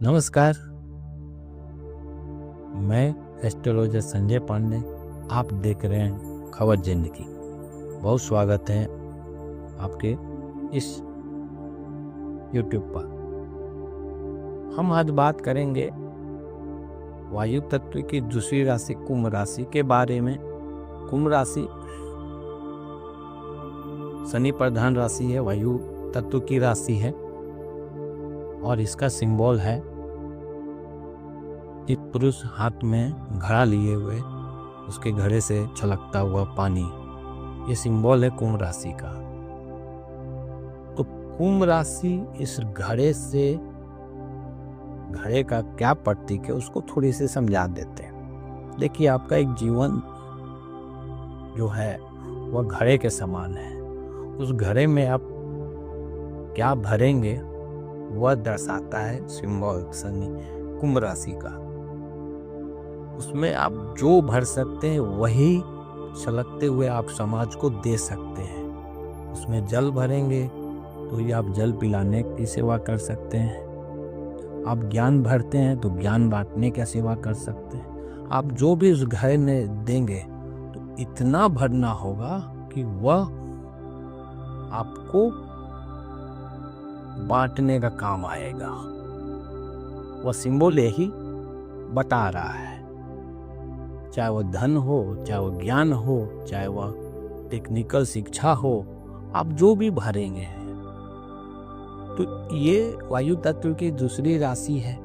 नमस्कार, मैं एस्ट्रोलॉजर संजय पांडे। आप देख रहे हैं खबर जिंदगी। बहुत स्वागत है आपके इस YouTube पर। हम आज बात करेंगे वायु तत्व की दूसरी राशि कुंभ राशि के बारे में। कुंभ राशि शनि प्रधान राशि है, वायु तत्व की राशि है और इसका सिंबल है एक पुरुष हाथ में घड़ा लिए हुए, उसके घड़े से छलकता हुआ पानी। ये सिंबल है कुंभ राशि का। तो कुंभ राशि इस घड़े का क्या प्रतीक है उसको थोड़ी सी समझा देते हैं। देखिए, आपका एक जीवन जो है वह घड़े के समान है। उस घड़े में आप क्या भरेंगे वह दर्शाता है सिंबल शनि कुंभ राशि का। उसमें आप जो भर सकते हैं वही छलकते हुए आप समाज को दे सकते हैं। उसमें जल भरेंगे तो ये आप जल पिलाने की सेवा कर सकते हैं। आप ज्ञान भरते हैं तो ज्ञान बांटने की सेवा कर सकते हैं। आप जो भी उस घर में देंगे तो इतना भरना होगा कि वह आपको बांटने का काम आएगा। वह सिंबल यही बता रहा है। चाहे वह धन हो, चाहे वह ज्ञान हो, चाहे वह टेक्निकल शिक्षा हो, आप जो भी भरेंगे। तो ये वायु तत्व की दूसरी राशि है।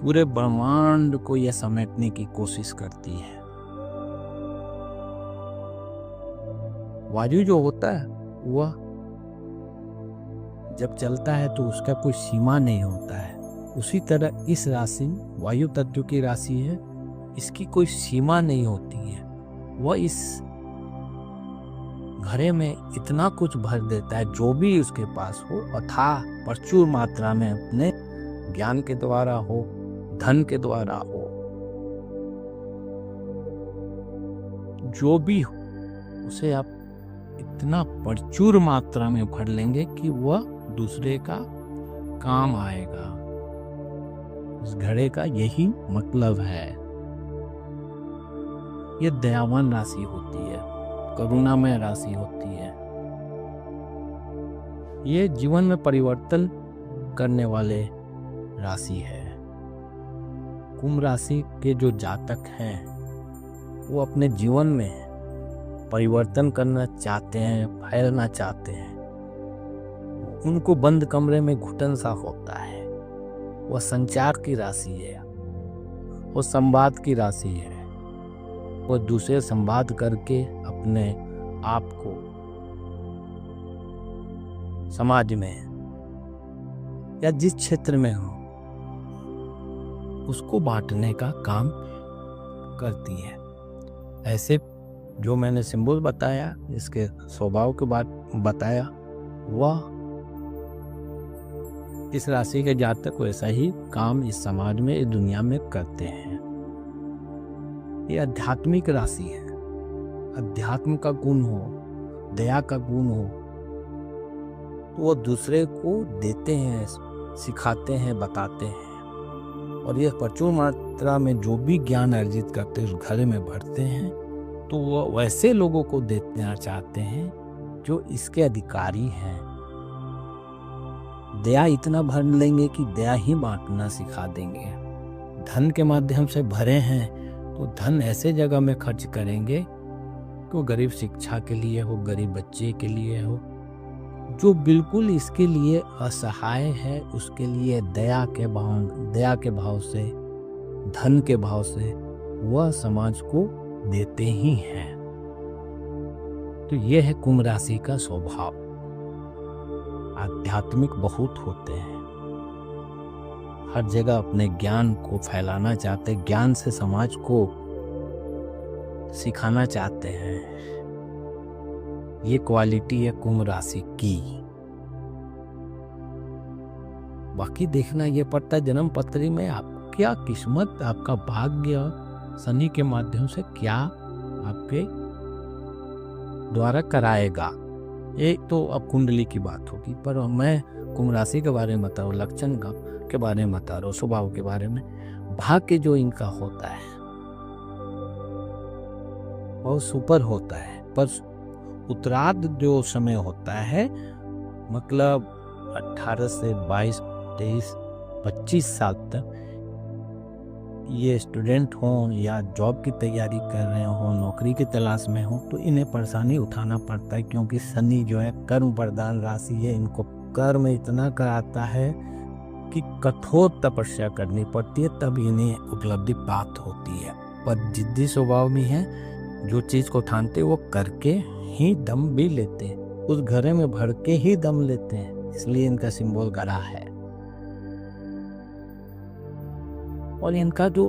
पूरे ब्रह्मांड को यह समेटने की कोशिश करती है। वायु जो होता है वह जब चलता है तो उसका कोई सीमा नहीं होता है। उसी तरह इस राशि वायु तत्व की राशि है, इसकी कोई सीमा नहीं होती है। वह इस घड़े में इतना कुछ भर देता है जो भी उसके पास हो, अथाह प्रचुर मात्रा में, अपने ज्ञान के द्वारा हो, धन के द्वारा हो, जो भी हो उसे आप इतना प्रचुर मात्रा में भर लेंगे कि वह दूसरे का काम आएगा। इस घड़े का यही मतलब है। यह दयावान राशि होती है, करुणामय राशि होती है। ये जीवन में परिवर्तन करने वाले राशि है। कुंभ राशि के जो जातक हैं वो अपने जीवन में परिवर्तन करना चाहते हैं, फैलना चाहते हैं। उनको बंद कमरे में घुटन सा होता है। वह संचार की राशि है, वो संवाद की राशि है। वो दूसरे संवाद करके अपने आप को समाज में या जिस क्षेत्र में हो उसको बांटने का काम करती है। ऐसे जो मैंने सिंबल बताया, इसके स्वभाव के बाद बताया, वह इस राशि के जातक वैसा ही काम इस समाज में, इस दुनिया में करते हैं। ये आध्यात्मिक राशि है। अध्यात्म का गुण हो, दया का गुण हो तो वो दूसरे को देते हैं, सिखाते हैं, बताते हैं। और ये प्रचुर मात्रा में जो भी ज्ञान अर्जित करते हैं उस घर में भरते हैं। तो वो वैसे लोगों को देना चाहते हैं जो इसके अधिकारी हैं। दया इतना भर लेंगे कि दया ही बांटना सिखा देंगे। धन के माध्यम से भरे हैं तो धन ऐसे जगह में खर्च करेंगे कि वो गरीब शिक्षा के लिए हो, गरीब बच्चे के लिए हो, जो बिल्कुल इसके लिए असहाय है, उसके लिए दया के भाव से, धन के भाव से वह समाज को देते ही हैं। तो यह है कुंभ राशि का स्वभाव। आध्यात्मिक बहुत होते हैं, हर जगह अपने ज्ञान को फैलाना चाहते हैं, ज्ञान से समाज को सिखाना चाहते हैं। ये क्वालिटी है कुंभ राशि की। बाकी देखना ये पड़ता है जन्म पत्री में आप क्या किस्मत, आपका भाग्य शनि के माध्यम से क्या आपके द्वारा कराएगा। एक तो अब कुंडली की बात होगी, पर मैं कुंभ राशि के बारे में बता रहा हूँ, लक्षण के बारे में बता रहा हूँ, स्वभाव के बारे में। भाग्य जो इनका होता है बहुत सुपर होता है, पर उत्तरार्ध जो समय होता है, मतलब 18 से 22, 23, 25 साल तक, ये स्टूडेंट हों या जॉब की तैयारी कर रहे हों, नौकरी की तलाश में हों, तो इन्हें परेशानी उठाना पड़ता है, क्योंकि शनि जो है कर्म प्रधान राशि है। इनको कर्म इतना कराता है कि कठोर तपस्या करनी पड़ती है, तब इन्हें उपलब्धि प्राप्त होती है। पर जिद्दी स्वभाव में है, जो चीज़ को ठानते वो करके ही दम भी लेते हैं, उस घड़े में भर के ही दम लेते हैं, इसलिए इनका सिंबल घड़ा है। और इनका जो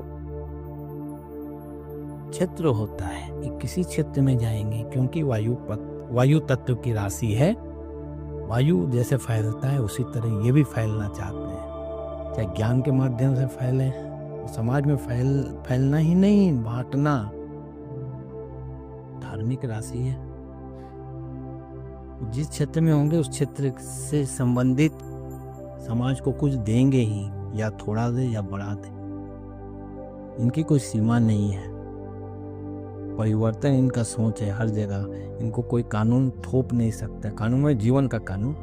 क्षेत्र होता है, ये किसी क्षेत्र में जाएंगे, क्योंकि वायु तत्व की राशि है। वायु जैसे फैलता है उसी तरह ये भी फैलना चाहते हैं, चाहे ज्ञान के माध्यम से फैले, समाज में फैलना ही नहीं, बांटना। धार्मिक राशि है, जिस क्षेत्र में होंगे उस क्षेत्र से संबंधित समाज को कुछ देंगे ही, या थोड़ा दे या बढ़ा दे, इनकी कोई सीमा नहीं है। परिवर्तन इनका सोच है हर जगह, इनको कोई कानून थोप नहीं सकता। कानून में जीवन का कानून,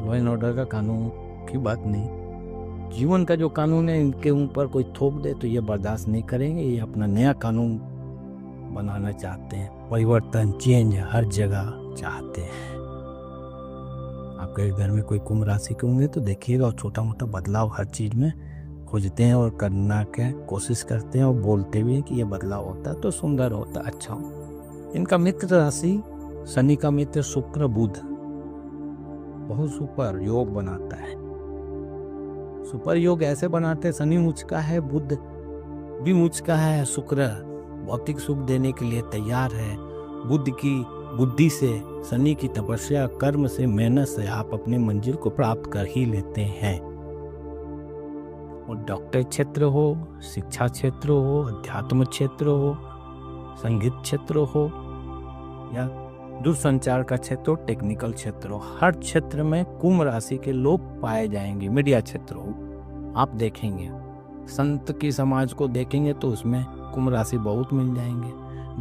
लॉ एंड ऑर्डर का कानून की बात नहीं, जीवन का जो कानून है, इनके ऊपर कोई थोप दे तो ये बर्दाश्त नहीं करेंगे। ये अपना नया कानून बनाना चाहते हैं, परिवर्तन, चेंज हर जगह चाहते हैं। आपके घर में कोई कुंभ राशि के होंगे तो देखिएगा, और छोटा मोटा बदलाव हर चीज में खोजते हैं और करना के कोशिश करते हैं, और बोलते भी हैं कि ये बदलाव होता है तो सुंदर होता, अच्छा हो। इनका मित्र राशि, शनि का मित्र शुक्र बुध, बहुत सुपर योग बनाता है। सुपर योग ऐसे बनाते हैं, शनि मुझका है, बुध भी मुझका है, शुक्र भौतिक सुख देने के लिए तैयार है। बुध की बुद्धि से, शनि की तपस्या, कर्म से, मेहनत से आप अपनी मंजिल को प्राप्त कर ही लेते हैं। और डॉक्टर क्षेत्र हो, शिक्षा क्षेत्र हो, अध्यात्म क्षेत्र हो, संगीत क्षेत्र हो, या दूरसंचार का क्षेत्र हो, टेक्निकल क्षेत्र हो, हर क्षेत्र में कुंभ राशि के लोग पाए जाएंगे। मीडिया क्षेत्र हो, आप देखेंगे, संत की समाज को देखेंगे तो उसमें कुंभ राशि बहुत मिल जाएंगे।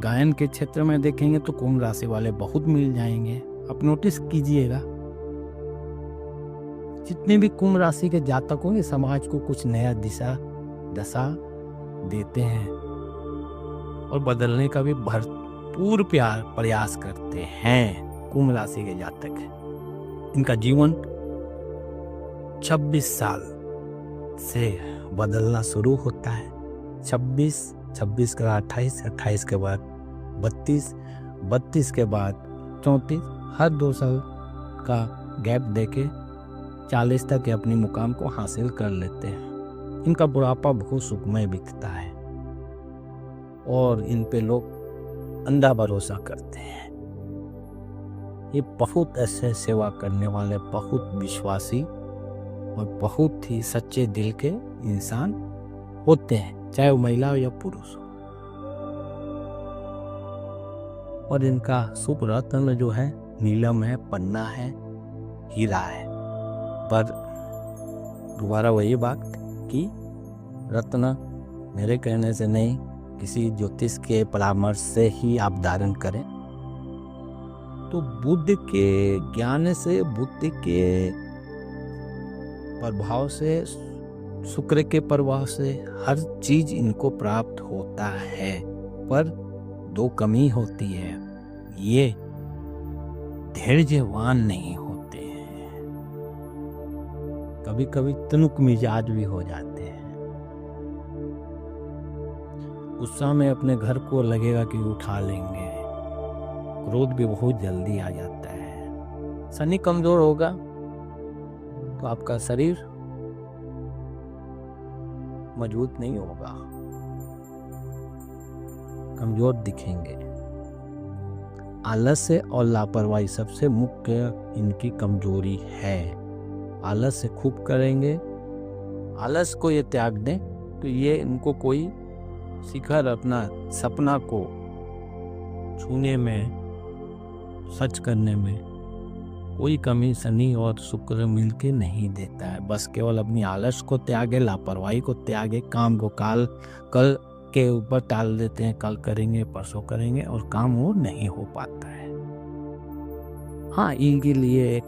गायन के क्षेत्र में देखेंगे तो कुंभ राशि वाले बहुत मिल जाएंगे। आप नोटिस कीजिएगा, जितने भी कुंभ राशि के जातक होंगे समाज को कुछ नया दशा देते हैं, और बदलने का भी भरपूर प्रयास करते हैं कुंभ राशि के जातक। इनका जीवन 26 साल से बदलना शुरू होता है। 26 के बाद 28, 28 के बाद 32, 32 के बाद 34, हर 2 साल का गैप देके 40 तक ये अपनी मुकाम को हासिल कर लेते हैं। इनका बुढ़ापा बहुत सुखमय बीतता है, और इन पे लोग अंधा भरोसा करते हैं। ये बहुत ऐसे सेवा करने वाले, बहुत विश्वासी और बहुत ही सच्चे दिल के इंसान होते हैं, चाहे वो महिला हो या पुरुष हो। और इनका शुभ रत्न जो है नीलम है, पन्ना है, हीरा है। पर दोबारा वही बात कि रत्न मेरे कहने से नहीं, किसी ज्योतिष के परामर्श से ही आप धारण करें। तो बुद्ध के ज्ञान से, बुद्ध के प्रभाव से, शुक्र के प्रभाव से हर चीज इनको प्राप्त होता है। पर 2 कमी होती है, ये धैर्यवान नहीं होते हैं, कभी कभी तनुक मिजाज भी हो जाते हैं। गुस्सा में अपने घर को लगेगा कि उठा लेंगे, क्रोध भी बहुत जल्दी आ जाता है। शनि कमजोर होगा तो आपका शरीर मजबूत नहीं होगा, कमजोर दिखेंगे। आलस्य और लापरवाही सबसे मुख्य इनकी कमजोरी है। आलस से खूब करेंगे, आलस को ये त्याग दें तो ये इनको कोई शिखर, अपना सपना को छूने में सच करने में कोई कमी शनि और शुक्र मिलके नहीं देता है। बस केवल अपनी आलस को त्यागे, लापरवाही को त्यागे, काम को कल के ऊपर टाल देते हैं, कल करेंगे परसों करेंगे, और काम वो नहीं हो पाता है। हाँ, इनके लिए एक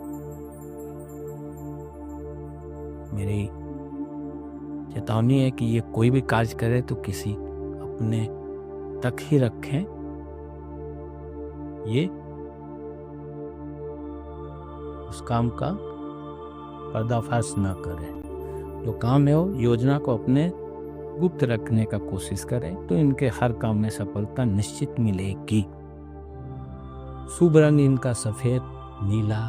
मेरी चेतावनी है कि ये कोई भी कार्य करे तो किसी अपने तक ही रखें, ये उस काम का पर्दाफाश न करें। जो काम है वो योजना को अपने गुप्त रखने का कोशिश करें, तो इनके हर काम में सफलता निश्चित मिलेगी। शुभ रंग इनका सफेद, नीला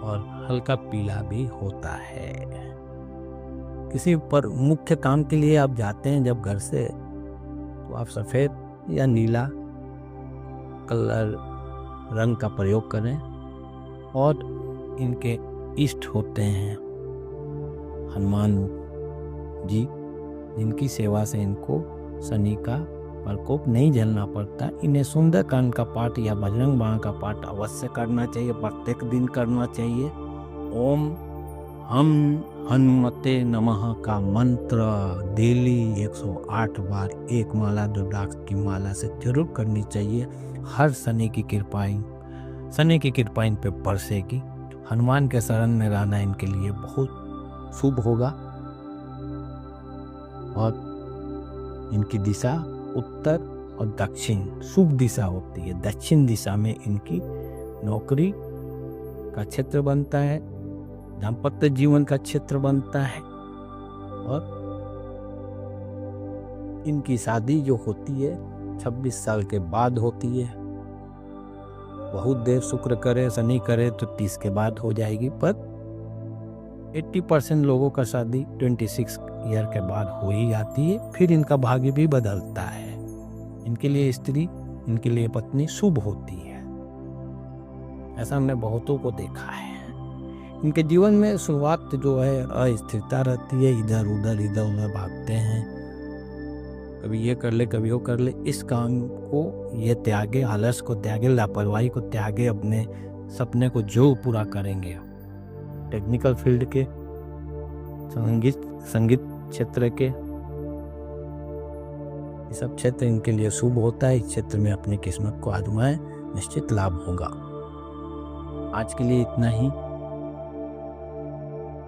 और हल्का पीला भी होता है। किसी पर मुख्य काम के लिए आप जाते हैं जब घर से, तो आप सफेद या नीला कलर रंग का प्रयोग करें। और इनके इष्ट होते हैं हनुमान जी, जिनकी सेवा से इनको शनि का प्रकोप नहीं झेलना पड़ता। इन्हें सुंदरकांड का पाठ या बजरंग बाण का पाठ अवश्य करना चाहिए, प्रत्येक दिन करना चाहिए। ओम हम हनुमते नमः का मंत्र डेली 108 बार एक माला रुद्राक्ष की माला से जरूर करनी चाहिए। हर शनि की कृपा इन पे बरसेगी। हनुमान के शरण में रहना इनके लिए बहुत शुभ होगा। और इनकी दिशा उत्तर और दक्षिण शुभ दिशा होती है। दक्षिण दिशा में इनकी नौकरी का क्षेत्र बनता है, दाम्पत्य जीवन का क्षेत्र बनता है, और इनकी शादी जो होती है 26 साल के बाद होती है। बहुत देर शुक्र करे शनि करे तो 30 के बाद हो जाएगी, पर 80% लोगों का शादी 26 ईयर के बाद हो ही जाती है। फिर इनका भाग्य भी बदलता है। इनके लिए स्त्री, इनके लिए पत्नी शुभ होती है। ऐसा हमने बहुतों को देखा है। इनके जीवन में शुरुआत जो है अस्थिरता रहती है, इधर उधर भागते हैं, कभी ये कर ले कभी वो कर ले। इस काम को ये त्यागे, आलस को त्यागे, लापरवाही को त्यागे, अपने सपने को जो पूरा करेंगे। टेक्निकल फील्ड के, संगीत क्षेत्र के, ये सब क्षेत्र इनके लिए शुभ होता है। इस क्षेत्र में अपनी किस्मत को आजमाएं, निश्चित लाभ होगा। आज के लिए इतना ही।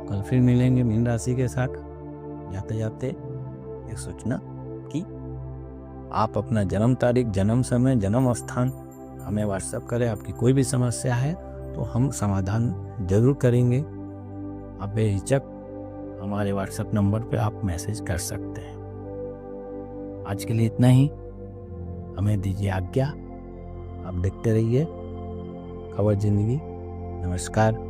कल फिर मिलेंगे मीन राशि के साथ। जाते जाते एक सूचना कि आप अपना जन्म तारीख, जन्म समय, जन्म स्थान हमें व्हाट्सएप करें। आपकी कोई भी समस्या है तो हम समाधान जरूर करेंगे। आप बेहिचक हमारे व्हाट्सएप नंबर पे आप मैसेज कर सकते हैं। आज के लिए इतना ही। हमें दीजिए आज्ञा। आप देखते रहिए खबर जिंदगी। नमस्कार।